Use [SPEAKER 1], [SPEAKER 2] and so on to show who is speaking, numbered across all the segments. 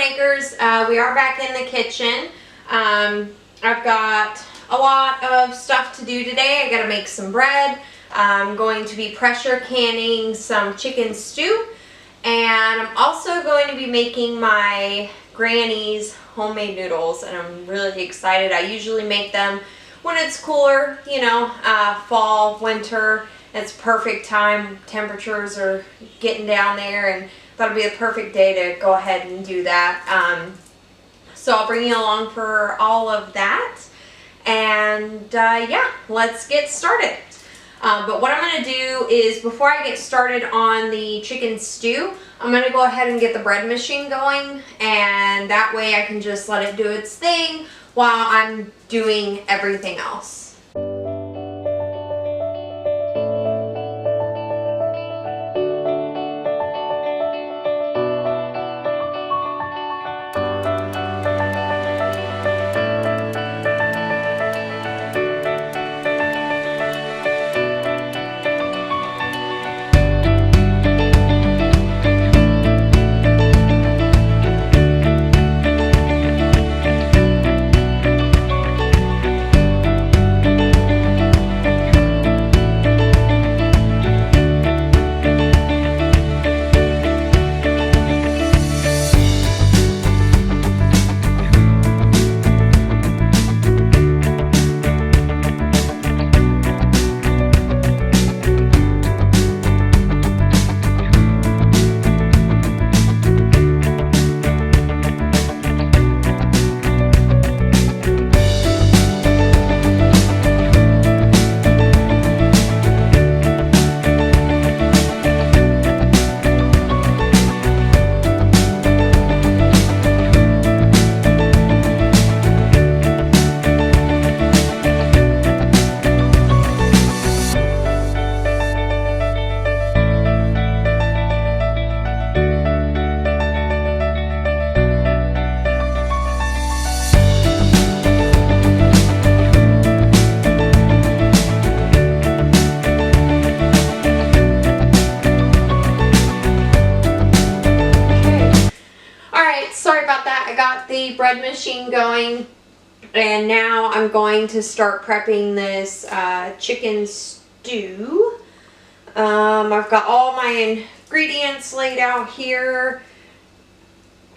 [SPEAKER 1] Makers. We are back in the kitchen. I've got a lot of stuff to do today. I gotta make some bread. I'm going to be pressure canning some chicken stew. And I'm also going to be making my granny's homemade noodles. And I'm really excited. I usually make them when it's cooler, you know, fall, winter. It's perfect time. Temperatures are getting down there, and that'll be a perfect day to go ahead and do that. So I'll bring you along for all of that. And yeah, let's get started. But what I'm going to do is, before I get started on the chicken stew, I'm going to go ahead and get the bread machine going, and that way I can just let it do its thing while I'm doing everything else. The bread machine going, and now I'm going to start prepping this chicken stew. I've got all my ingredients laid out here,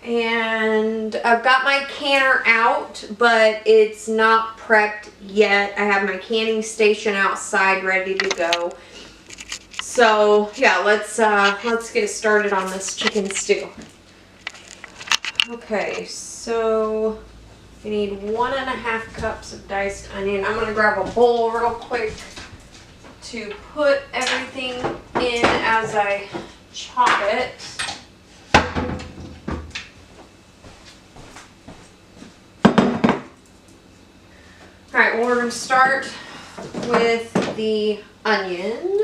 [SPEAKER 1] and I've got my canner out, but it's not prepped yet. I have my canning station outside ready to go. So yeah, let's get started on this chicken stew. Okay, so you need 1.5 cups of diced onion. I'm gonna grab a bowl real quick to put everything in as I chop it. Alright, well, we're gonna start with the onion,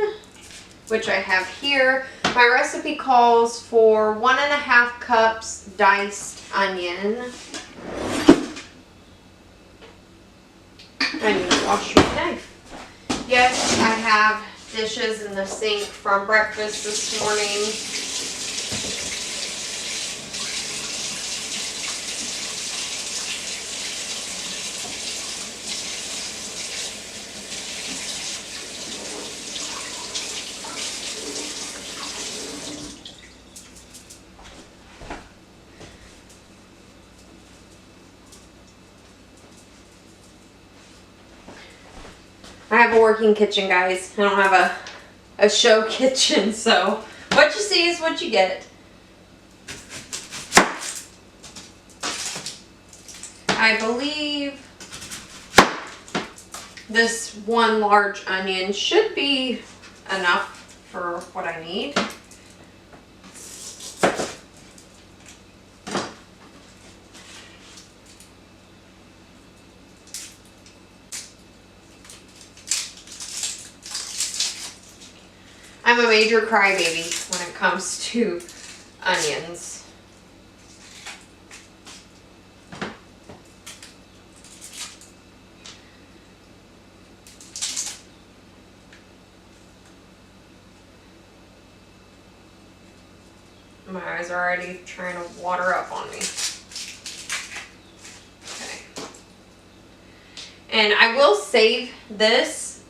[SPEAKER 1] which I have here. My recipe calls for 1.5 cups diced onion. I need to wash my knife. Yes, I have dishes in the sink from breakfast this morning. I have a working kitchen, guys. I don't have a show kitchen, so what you see is what you get. I believe this one large onion should be enough for what I need. I'm a major crybaby when it comes to onions. My eyes are already trying to water up on me. And I will save this.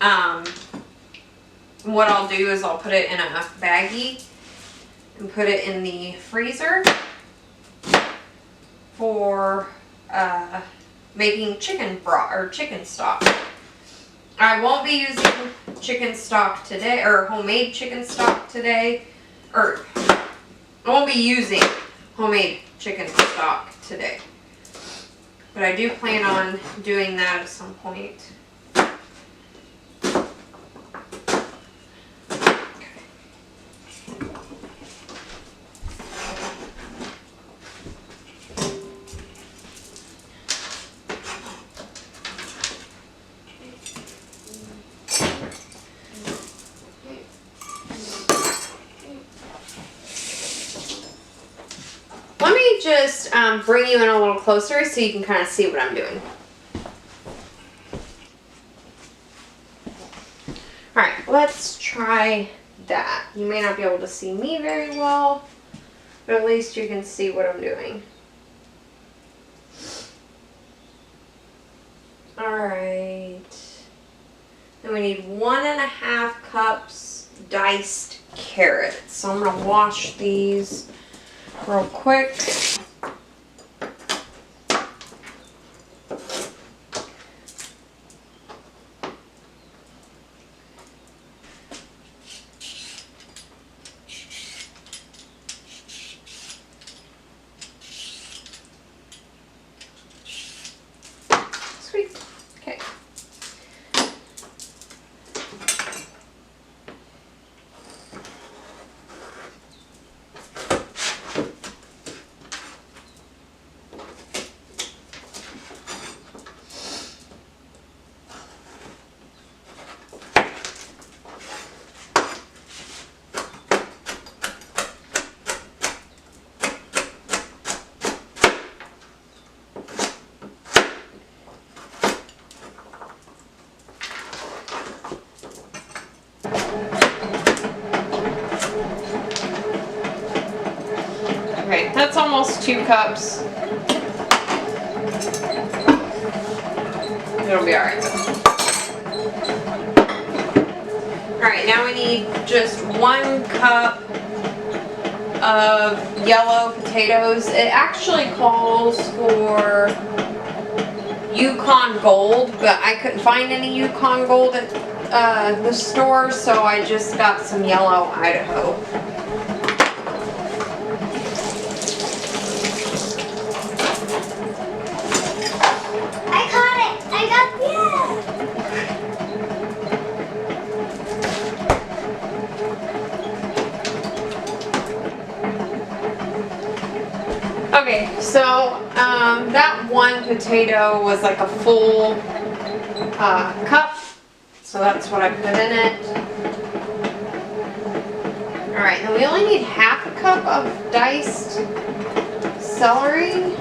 [SPEAKER 1] What I'll do is I'll put it in a baggie and put it in the freezer for making chicken broth or chicken stock. I won't be using chicken stock today, or homemade chicken stock today, or I won't be using homemade chicken stock today. But I do plan on doing that at some point. Let me just bring you in a little closer so you can kind of see what I'm doing. Alright, let's try that. You may not be able to see me very well, but at least you can see what I'm doing. Alright. Then we need 1.5 cups diced carrots. So I'm going to wash these real quick. Sweet. Okay. Okay, that's almost 2 cups. It'll be alright though. Alright, now we need just 1 cup of yellow potatoes. It actually calls for Yukon Gold, but I couldn't find any Yukon Gold at the store, so I just got some yellow Idaho. Okay, so that 1 potato was like a full cup, so that's what I put in it. Alright, then we only need 1/2 cup of diced celery.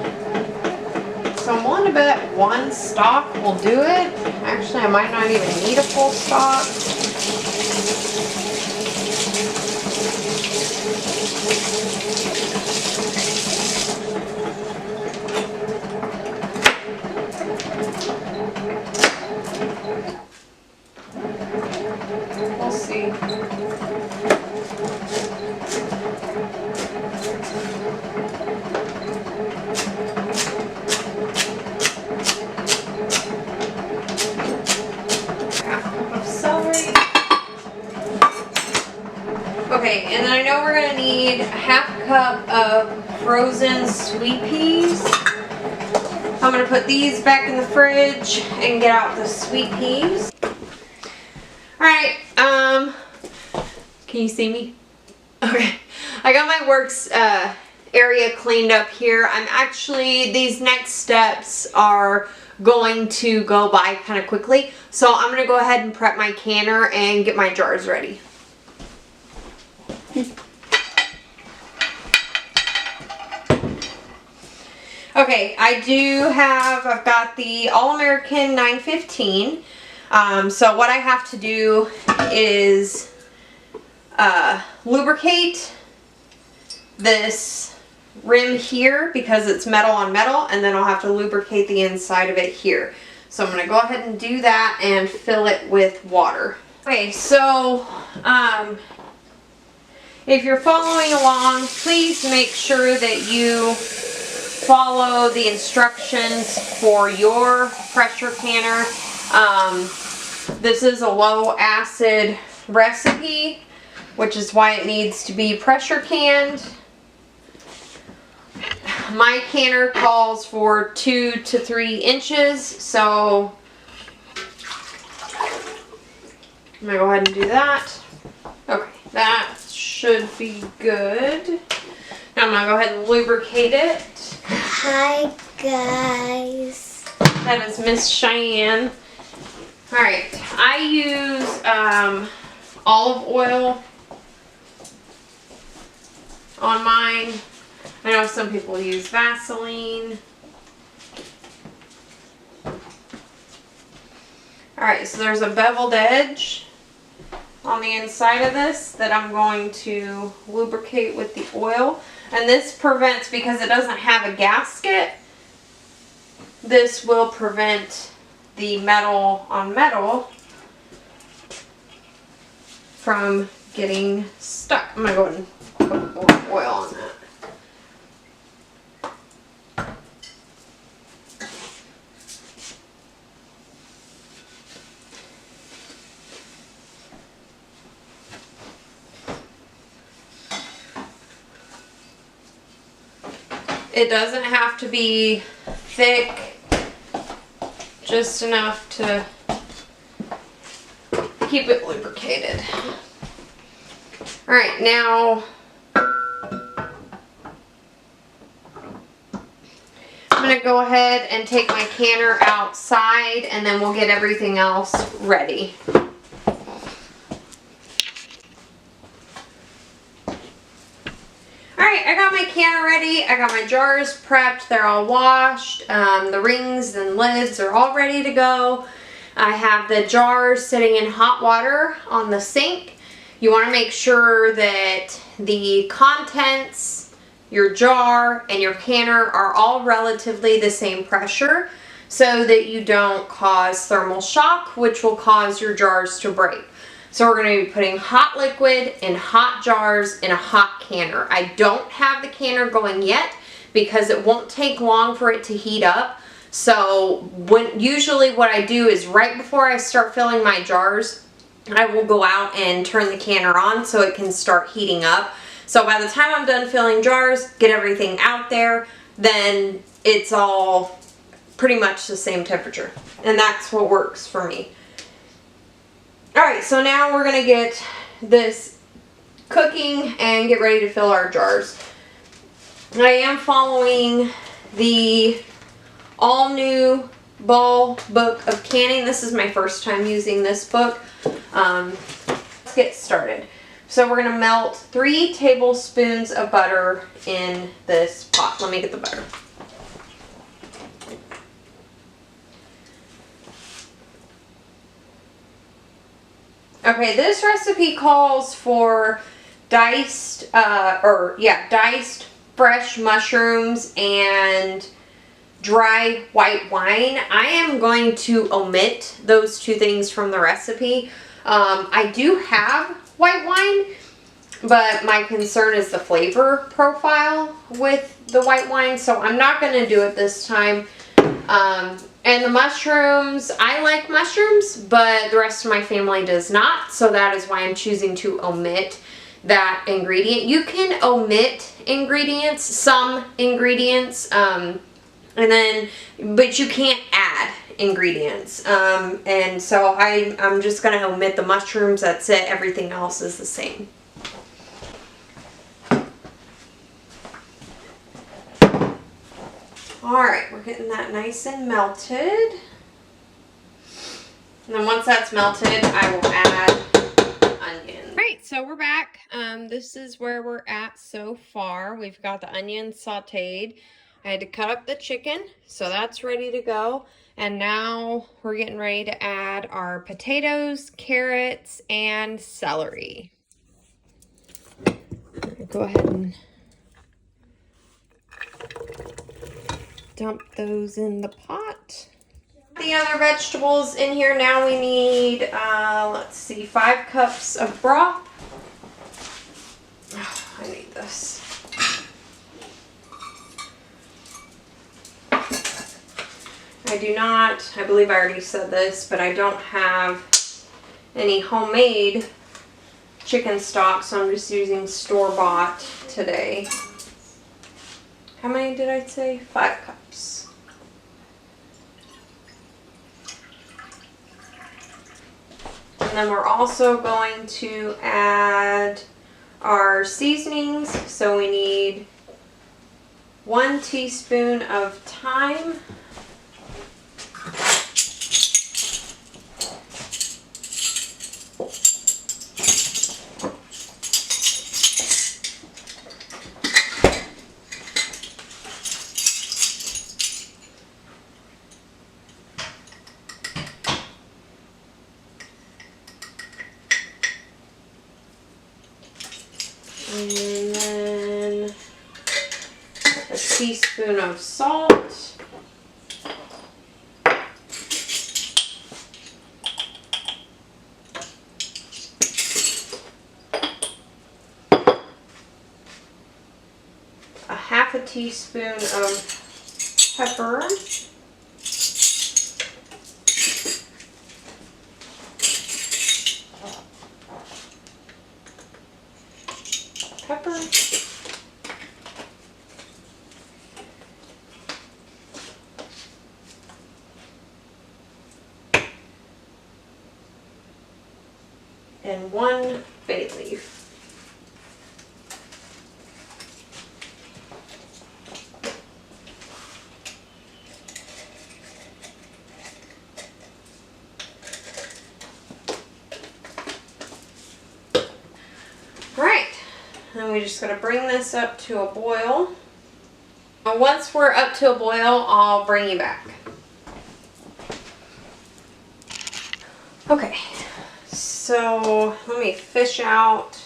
[SPEAKER 1] So I'm willing to bet 1 stalk will do it. Actually, I might not even need a full stalk. We'll see. Okay, and then I know we're gonna need 1/2 cup of frozen sweet peas. I'm gonna put these back in the fridge and get out the sweet peas. Alright, can you see me? Okay, I got my works area cleaned up here. These next steps are going to go by kind of quickly. So I'm gonna go ahead and prep my canner and get my jars ready. Okay, I've got the All-American 915. So what I have to do is lubricate this rim here because it's metal on metal, and then I'll have to lubricate the inside of it here. So I'm going to go ahead and do that and fill it with water. Okay, so if you're following along, please make sure that you follow the instructions for your pressure canner. This is a low acid recipe, which is why it needs to be pressure canned. My canner calls for 2 to 3 inches, so I'm gonna go ahead and do that. Okay, that should be good. Now I'm gonna go ahead and lubricate it.
[SPEAKER 2] Hi guys.
[SPEAKER 1] That is Miss Cheyenne. Alright, I use olive oil on mine. I know some people use Vaseline. Alright, so there's a beveled edge on the inside of this that I'm going to lubricate with the oil. And this prevents, because it doesn't have a gasket, this will prevent the metal on metal from getting stuck. I'm going to go ahead and put more oil on that. It doesn't have to be thick, just enough to keep it lubricated. Alright, now I'm going to go ahead and take my canner outside and then we'll get everything else ready. Alright, I got my canner ready. I got my jars prepped. They're all washed. The rings and lids are all ready to go. I have the jars sitting in hot water on the sink. You want to make sure that the contents, your jar, and your canner are all relatively the same pressure so that you don't cause thermal shock, which will cause your jars to break. So we're going to be putting hot liquid in hot jars in a hot canner. I don't have the canner going yet because it won't take long for it to heat up. So usually what I do is right before I start filling my jars, I will go out and turn the canner on so it can start heating up. So by the time I'm done filling jars, get everything out there, then it's all pretty much the same temperature. And that's what works for me. Alright, so now we're going to get this cooking and get ready to fill our jars. I am following the all-new Ball Book of Canning. This is my first time using this book. Let's get started. So we're going to melt 3 tablespoons of butter in this pot. Let me get the butter. Okay, this recipe calls for diced fresh mushrooms and dry white wine. I am going to omit those 2 things from the recipe. I do have white wine, but my concern is the flavor profile with the white wine, so I'm not going to do it this time. And the mushrooms, I like mushrooms, but the rest of my family does not, so that is why I'm choosing to omit that ingredient. You can omit ingredients, some ingredients, but you can't add ingredients. And so I'm just going to omit the mushrooms. That's it. Everything else is the same. Alright, we're getting that nice and melted. And then once that's melted, I will add onions. Alright, so we're back. This is where we're at so far. We've got the onions sauteed. I had to cut up the chicken, so that's ready to go. And now we're getting ready to add our potatoes, carrots, and celery. Go ahead and dump those in the pot. The other vegetables in here now, we need, let's see, 5 cups of broth. Oh, I need this. I do not, I believe I already said this, but I don't have any homemade chicken stock, so I'm just using store-bought today. How many did I say? 5 cups. And then we're also going to add our seasonings. So we need 1 teaspoon of thyme. And then a teaspoon of salt. A half a teaspoon of pepper. And 1 bay leaf. Alright, and we just gotta bring this up to a boil. Now, once we're up to a boil, I'll bring you back. Okay, so let me fish out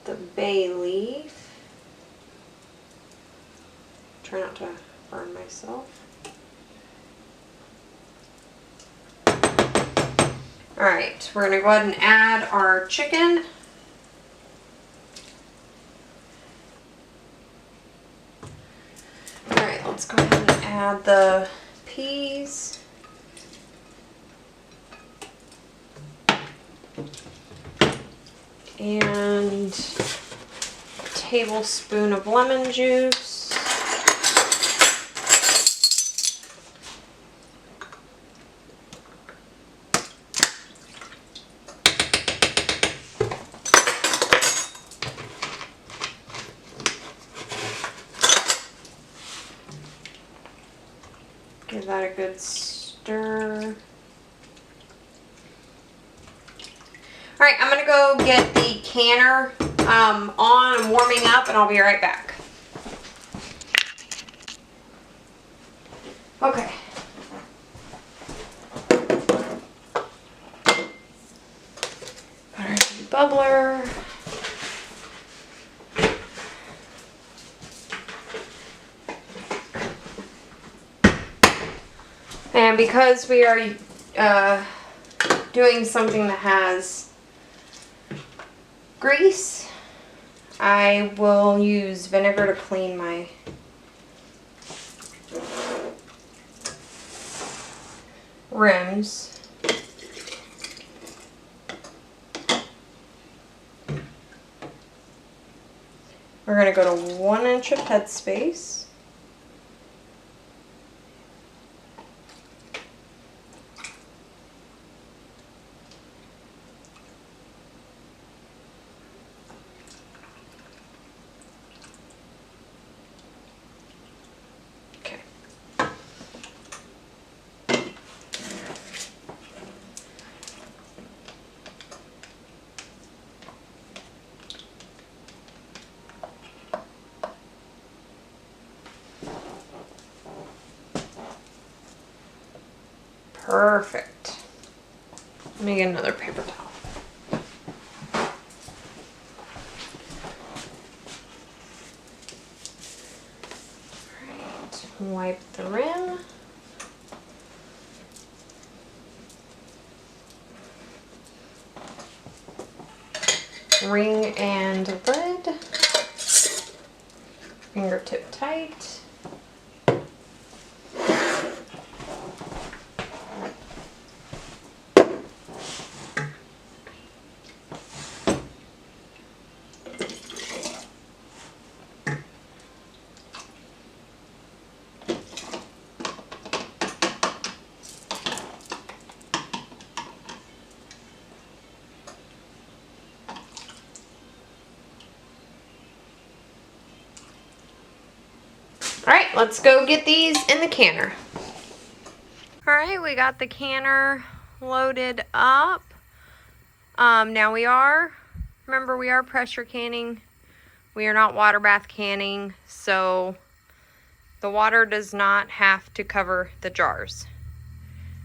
[SPEAKER 1] the bay leaf. Try not to burn myself. Alright, we're gonna go ahead and add our chicken. Alright, let's go ahead and add the peas. And a tablespoon of lemon juice. Give that a good stir. Alright, I'm gonna go get the canner on and warming up, and I'll be right back. Okay. Put our bubbler. And because we are doing something that has grease, I will use vinegar to clean my rims. We're going to go to 1 inch of headspace. Perfect. Let me get another paper towel. Alright, wipe the rim. Ring and lid. Fingertip tight. All right, let's go get these in the canner. All right, we got the canner loaded up. Now remember we are pressure canning. We are not water bath canning, so the water does not have to cover the jars.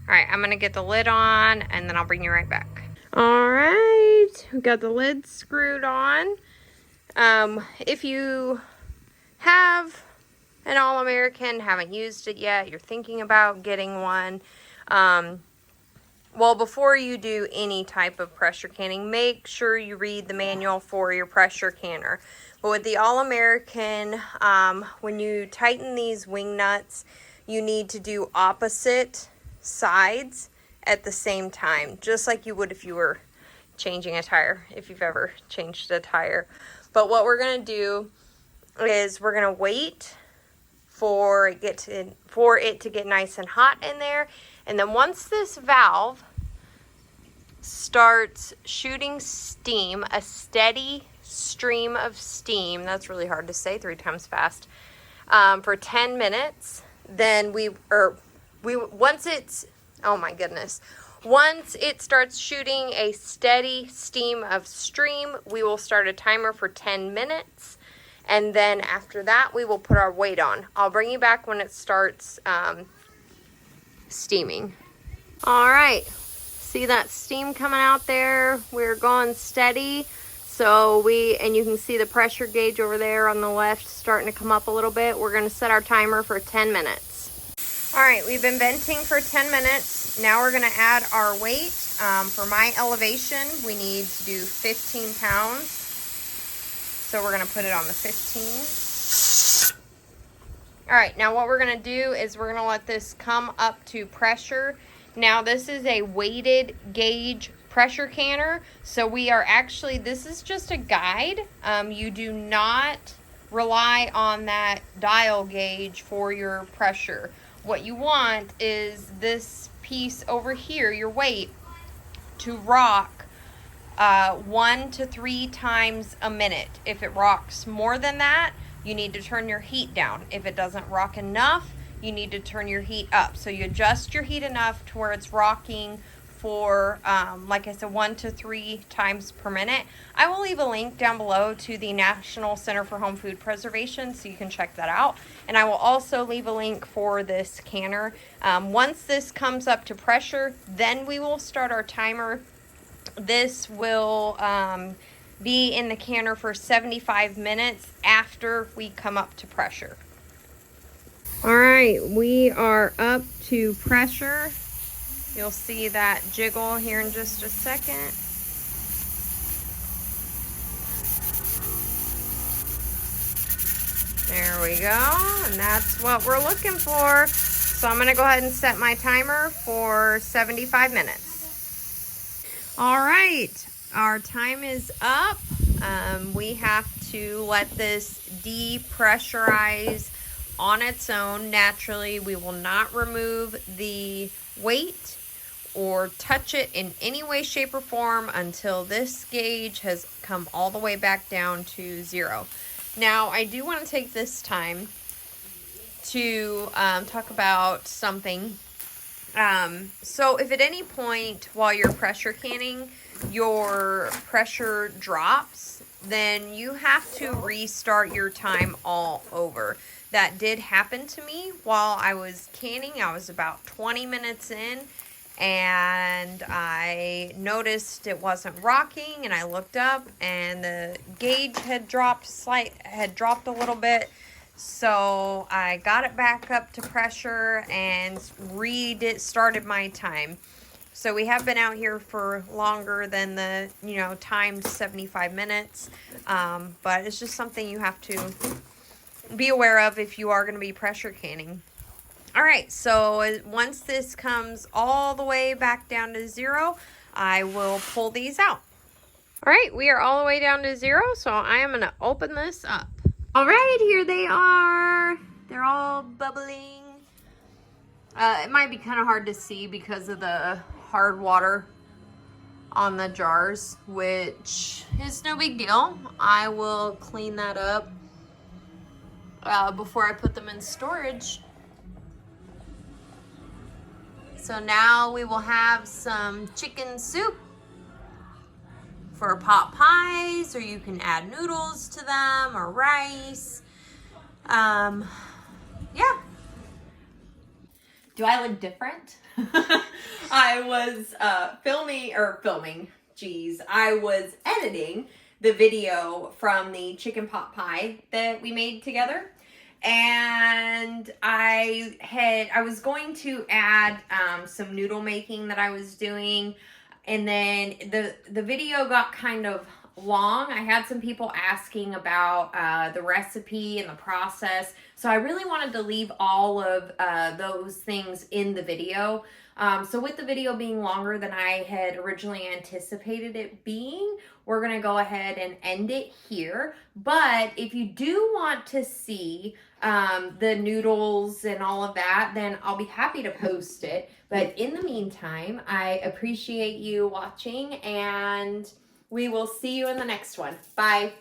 [SPEAKER 1] All right, I'm gonna get the lid on and then I'll bring you right back. All right, we got the lid screwed on. If you have an All-American, haven't used it yet, you're thinking about getting one, well, before you do any type of pressure canning, make sure you read the manual for your pressure canner. But with the All-American, when you tighten these wing nuts, you need to do opposite sides at the same time, just like you would if you were changing a tire, if you've ever changed a tire. But what we're going to do is we're going to wait for it to get nice and hot in there. And then once this valve starts shooting steam, a steady stream of steam, that's really hard to say 3 times fast, for 10 minutes, then once it starts shooting a steady stream of steam, we will start a timer for 10 minutes. And then after that, we will put our weight on. I'll bring you back when it starts steaming. All right, see that steam coming out there? We're going steady. So and you can see the pressure gauge over there on the left starting to come up a little bit. We're gonna set our timer for 10 minutes. All right, we've been venting for 10 minutes. Now we're gonna add our weight. For my elevation, we need to do 15 pounds. So we're going to put it on the 15. All right, now what we're going to do is we're going to let this come up to pressure. Now this is a weighted gauge pressure canner. So this is just a guide. You do not rely on that dial gauge for your pressure. What you want is this piece over here, your weight, to rock 1 to 3 times a minute. If it rocks more than that, you need to turn your heat down. If it doesn't rock enough, you need to turn your heat up. So you adjust your heat enough to where it's rocking for, like I said, 1 to 3 times per minute. I will leave a link down below to the National Center for Home Food Preservation so you can check that out. And I will also leave a link for this canner. Once this comes up to pressure, then we will start our timer. This will be in the canner for 75 minutes after we come up to pressure. All right, we are up to pressure. You'll see that jiggle here in just a second. There we go, and that's what we're looking for. So I'm gonna go ahead and set my timer for 75 minutes. All right, our time is up. We have to let this depressurize on its own naturally. We will not remove the weight or touch it in any way, shape, or form until this gauge has come all the way back down to 0. Now, I do want to take this time to talk about something. So if at any point while you're pressure canning, your pressure drops, then you have to restart your time all over. That did happen to me while I was canning. I was about 20 minutes in and I noticed it wasn't rocking, and I looked up and the gauge had dropped a little bit. So I got it back up to pressure and started my time. So we have been out here for longer than the, timed 75 minutes. But it's just something you have to be aware of if you are going to be pressure canning. All right, so once this comes all the way back down to 0, I will pull these out. All right, we are all the way down to 0, so I am going to open this up. All right, here they are. They're all bubbling. It might be kind of hard to see because of the hard water on the jars, which is no big deal. I will clean that up before I put them in storage. So now we will have some chicken soup for pot pies, or you can add noodles to them or rice. Yeah. Do I look different? I was I was editing the video from the chicken pot pie that we made together. And I was going to add some noodle making that I was doing, and then the video got kind of long. I had some people asking about the recipe and the process, so I really wanted to leave all of those things in the video. So with the video being longer than I had originally anticipated it being, we're going to go ahead and end it here. But if you do want to see the noodles and all of that, then I'll be happy to post it. But in the meantime, I appreciate you watching, and we will see you in the next one. Bye.